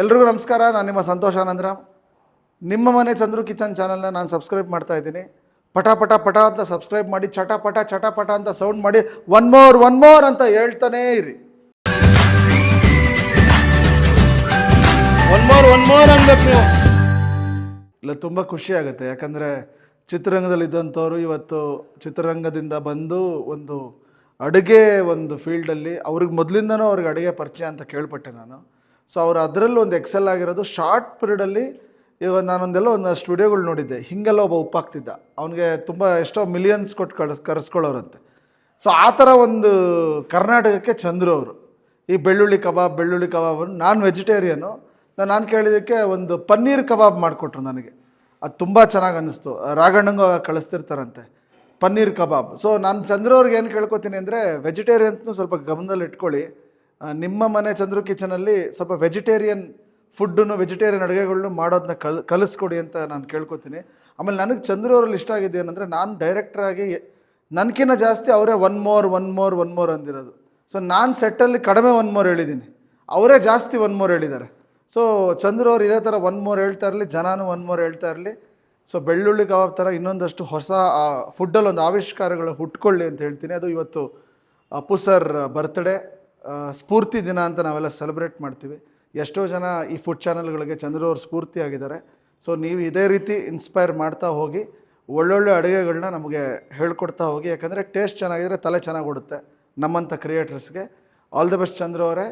ಎಲ್ರಿಗೂ ನಮಸ್ಕಾರ. ನಾನು ನಿಮ್ಮ ಸಂತೋಷ ಆನಂದರಾಮ್. ನಿಮ್ಮ ಮನೆ ಚಂದ್ರು ಕಿಚನ್ ಚಾನಲ್ನ ನಾನು ಸಬ್ಸ್ಕ್ರೈಬ್ ಮಾಡ್ತಾ ಇದ್ದೀನಿ. ಪಟ ಪಟ ಪಟ ಅಂತ ಸಬ್ಸ್ಕ್ರೈಬ್ ಮಾಡಿ, ಚಟಪಟ ಚಟಪಟ ಅಂತ ಸೌಂಡ್ ಮಾಡಿ, ಒನ್ ಮೋರ್ ಅಂತ ಹೇಳ್ತಾನೇ ಇರಿ. ಒನ್ ಮೋರ್ ಅನ್ಬೇಕು ನೀವು. ಇಲ್ಲ, ತುಂಬ ಖುಷಿ ಆಗುತ್ತೆ. ಯಾಕಂದರೆ ಚಿತ್ರರಂಗದಲ್ಲಿದ್ದಂಥವ್ರು ಇವತ್ತು ಚಿತ್ರರಂಗದಿಂದ ಬಂದು ಒಂದು ಅಡುಗೆ ಒಂದು ಫೀಲ್ಡಲ್ಲಿ ಅವ್ರಿಗೆ ಮೊದಲಿಂದನೂ ಅವ್ರಿಗೆ ಅಡುಗೆ ಪರಿಚಯ ಅಂತ ಕೇಳ್ಪಟ್ಟೆ ನಾನು. ಸೊ ಅವರು ಅದರಲ್ಲೂ ಒಂದು ಎಕ್ಸೆಲ್ ಆಗಿರೋದು. ಶಾರ್ಟ್ ಪೀರಿಯಡಲ್ಲಿ ಇವಾಗ ನಾನೊಂದೆಲ್ಲ ಒಂದು ಸ್ಟುಡಿಯೋಗಳು ನೋಡಿದ್ದೆ. ಹಿಂಗೆಲ್ಲ ಒಬ್ಬ ಉಪ್ಪಾಗ್ತಿದ್ದ, ಅವನಿಗೆ ತುಂಬ ಎಷ್ಟೋ ಮಿಲಿಯನ್ಸ್ ಕೊಟ್ಟು ಕರೆಸ್ಕೊಳ್ಳೋರಂತೆ. ಸೊ ಆ ಥರ ಒಂದು ಕರ್ನಾಟಕಕ್ಕೆ ಚಂದ್ರು ಅವರು. ಈ ಬೆಳ್ಳುಳ್ಳಿ ಕಬಾಬ್ ನಾನು ವೆಜಿಟೇರಿಯನು. ನಾನು ಕೇಳಿದ್ದಕ್ಕೆ ಒಂದು ಪನ್ನೀರ್ ಕಬಾಬ್ ಮಾಡಿಕೊಟ್ರು ನನಗೆ. ಅದು ತುಂಬ ಚೆನ್ನಾಗಿ ಅನ್ನಿಸ್ತು. ರಾಘಣ್ಣಂಗೂ ಕಳಿಸ್ತಿರ್ತಾರಂತೆ ಪನ್ನೀರ್ ಕಬಾಬ್. ಸೊ ನಾನು ಚಂದ್ರು ಅವ್ರಿಗೆ ಏನು ಕೇಳ್ಕೊತೀನಿ ಅಂದರೆ, ವೆಜಿಟೇರಿಯನ್ಸ್ನು ಸ್ವಲ್ಪ ಗಮನದಲ್ಲಿ ಇಟ್ಕೊಳ್ಳಿ. ನಿಮ್ಮ ಮನೆ ಚಂದ್ರು ಕಿಚನಲ್ಲಿ ಸ್ವಲ್ಪ ವೆಜಿಟೇರಿಯನ್ ಫುಡ್ಡನ್ನು, ವೆಜಿಟೇರಿಯನ್ ಅಡುಗೆಗಳನ್ನೂ ಮಾಡೋದನ್ನ ಕಲಿಸ್ಕೊಡಿ ಅಂತ ನಾನು ಕೇಳ್ಕೊತೀನಿ. ಆಮೇಲೆ ನನಗೆ ಚಂದ್ರು ಅವರಲ್ಲಿ ಇಷ್ಟ ಆಗಿದೆ ಏನಂದರೆ, ನಾನು ಡೈರೆಕ್ಟ್ರಾಗಿ ನನಗಿನ್ನ ಜಾಸ್ತಿ ಅವರೇ ಒನ್ ಮೋರ್ ಅಂದಿರೋದು. ಸೊ ನಾನು ಸೆಟ್ಟಲ್ಲಿ ಕಡಿಮೆ ಒನ್ ಮೋರ್ ಹೇಳಿದ್ದೀನಿ, ಅವರೇ ಜಾಸ್ತಿ ಒನ್ ಮೋರ್ ಹೇಳಿದ್ದಾರೆ. ಸೊ ಚಂದ್ರು ಅವ್ರು ಇದೇ ಥರ ಒನ್ ಮೋರ್ ಹೇಳ್ತಾ ಇರಲಿ, ಜನನೂ ಒನ್ ಮೋರ್ ಹೇಳ್ತಾ ಇರಲಿ. ಸೊ ಬೆಳ್ಳುಳ್ಳಿ ಕಬಾಬ್ ಥರ ಇನ್ನೊಂದಷ್ಟು ಹೊಸ ಫುಡ್ಡಲ್ಲಿ ಒಂದು ಆವಿಷ್ಕಾರಗಳು ಹುಟ್ಕೊಳ್ಳಿ ಅಂತ ಹೇಳ್ತೀನಿ. ಅದು ಇವತ್ತು ಅಪ್ಪು ಸರ್ ಬರ್ತ್ಡೇ, ಸ್ಫೂರ್ತಿ ದಿನ ಅಂತ ನಾವೆಲ್ಲ ಸೆಲೆಬ್ರೇಟ್ ಮಾಡ್ತೀವಿ. ಎಷ್ಟೋ ಜನ ಈ ಫುಡ್ ಚಾನಲ್ಗಳಿಗೆ ಚಂದ್ರು ಅವ್ರು ಸ್ಫೂರ್ತಿ ಆಗಿದ್ದಾರೆ. ಸೊ ನೀವು ಇದೇ ರೀತಿ ಇನ್ಸ್ಪೈರ್ ಮಾಡ್ತಾ ಹೋಗಿ, ಒಳ್ಳೊಳ್ಳೆ ಅಡುಗೆಗಳನ್ನ ನಮಗೆ ಹೇಳ್ಕೊಡ್ತಾ ಹೋಗಿ. ಯಾಕಂದರೆ ಟೇಸ್ಟ್ ಚೆನ್ನಾಗಿದ್ರೆ ತಲೆ ಚೆನ್ನಾಗಿ ಓಡುತ್ತೆ ನಮ್ಮಂಥ ಕ್ರಿಯೇಟರ್ಸ್ಗೆ. ಆಲ್ ದಿ ಬೆಸ್ಟ್ ಚಂದ್ರು ಅವರೇ.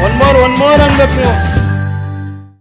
ಒನ್ ಮೋರ್ ಅನ್ಬೇಕು ನೀವು.